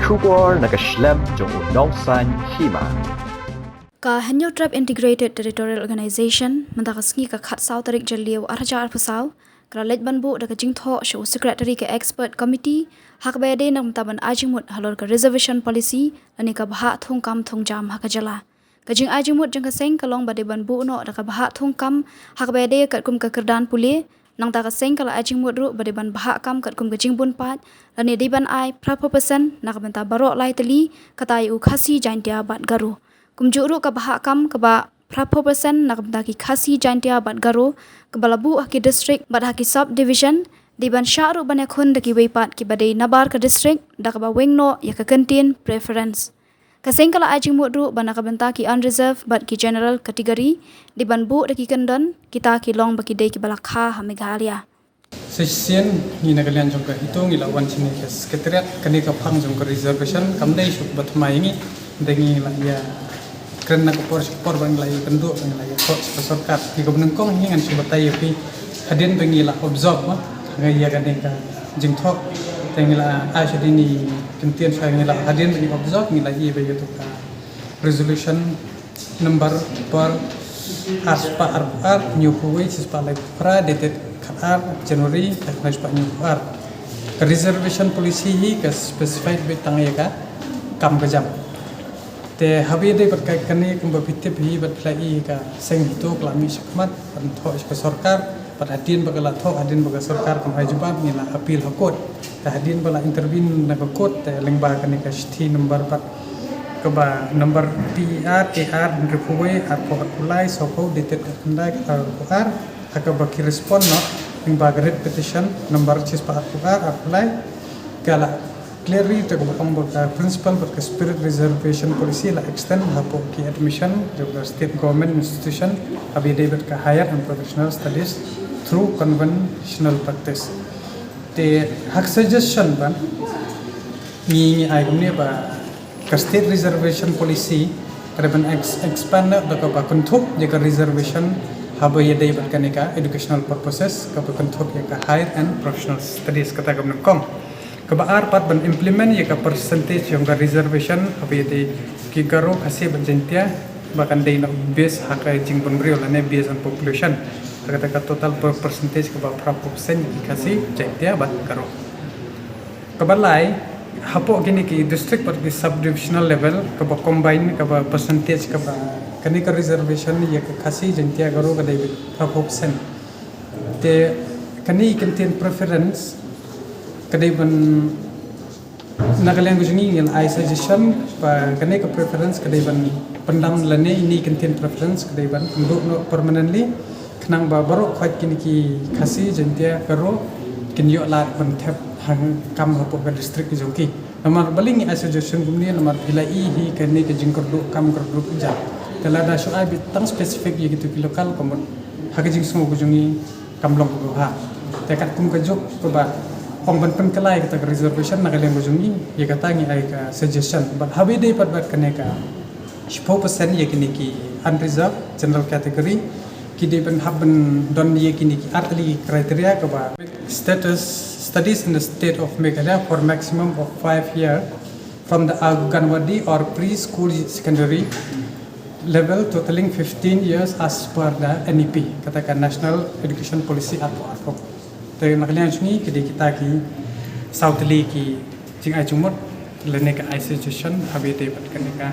Shubor nakaslem jong unongsan hima. Ka Hanyo Tribe Integrated Territorial Organization mentakasngi ka khat sau tarik jaliu arja arpasau kralej banbu da kajingtho show secretary ke expert committee hak bede nang taban ajimut halor ka reservation policy ani ka bha thung kam thung jam hak jala kajing ajimut jang ka seng kalong bade banbu no da ka bha thung kam hak bede kat kum ka kerdan puli nang ta ka seng kala ajimut ru bade ban bha kam kat kum kajing bun pat ani di ban ai prapo percent nak benta barok lai teli katai u khasi jaintia bat garu kumjuru ka baha kam ka ba prapo percent nak benda ki khasi jantia bat garo ke balabu haki district bat haki sub division di ban syaru ban yakhun daki weipat ki badai nabar ka district dak ba wengno ya ka kantin preference ka sengkala ajing mudru ban ka benta ki unreserved bat ki general category di ban bu daki kandon kita ki long baki dei ki balakha ha Meghalaya session ni nagalian jong ka hitong ila wan sini ke sekretariat kani ka phang jong ka reservation kam dei suk bat mai ngi dengi la ya kerana por bang lai bentuk bang lai sorkat di gubernur kong hingan subatai api hadin bangila observe ma ngaya ganeka jingthok tengila asyadini kentian saya ngila hadin bang observe ngila i bagi tu ka resolution number per aspa ar new kuwai sispa lai pra dated khatar January takna spa new ar reservation policy hi ka specified betangaya ka kam kejam te habi dei berkait kani kumba pitip hi batlai ka seng hitu klami sakmat antho iska sarkar pat hadin bagala tho hadin baga sarkar kam hajubat ngila apil hakot ta hadin bala intervene na kot te lengba kani ka sthi number pat ka ba number PR AR repuwe atpo kulai sopo dated kandai ka ar aka ba ki respond no lengba red petition number cispa ar apply kala clearly to principle but spirit reservation policy la extend hapo ki admission to the state government institution abi david ka higher and professional studies through conventional practice the hak suggestion ban ni ai kumne ba ka state reservation policy karaban expand the ka kunthuk je ka reservation habo ye david kanika educational purposes ka kunthuk ye ka higher and professional studies kata gamna kom kebaar pat ban implement ya ka percentage yang ka reservation abi de ki garo khase banjentia bahkan dei na base haka jing bon brio lane based on population kata ka total percentage ka ba percent ki khase jentia bat garo kebalai hapo gini ki district pat ki subdivisional level ka ba combine ka ba percentage ka ba kani ka reservation ya ka khase jentia garo ka dei percent te kani contain preference kadai ban nagalian gujungi ngil I suggestion pa kanai ka preference kadai ban pendam lane ini contain preference kadai ban penduk no permanently kenang ba baro khwat kini ki khasi jentia karo kin yo lat ban thep hang kam hapo ka district jongki namar baling I suggestion gumni namar pilai hi kanai ka jingkor do kam kor do ja tela da so ai tang specific ye gitu ki lokal komon hagajing sungu gujungi kamlong ko ha tekat kum ka jok ko ba pemban kelai kata reservation nak kalian bujungi ya kata ngi ai ka suggestion but habi dei pat bat kaneka 4% ye kini ki unreserved general category ki dei ban haben don ye kini ki artli criteria ka ba status studies in the state of Meghalaya for maximum of 5 year from the Anganwadi or preschool secondary level totaling 15 years as per the NEP katakan National Education Policy atau te nakalian sini kedi kita ki South Lee ki jing ai chumot lene ka I suggestion habi te pat kaneka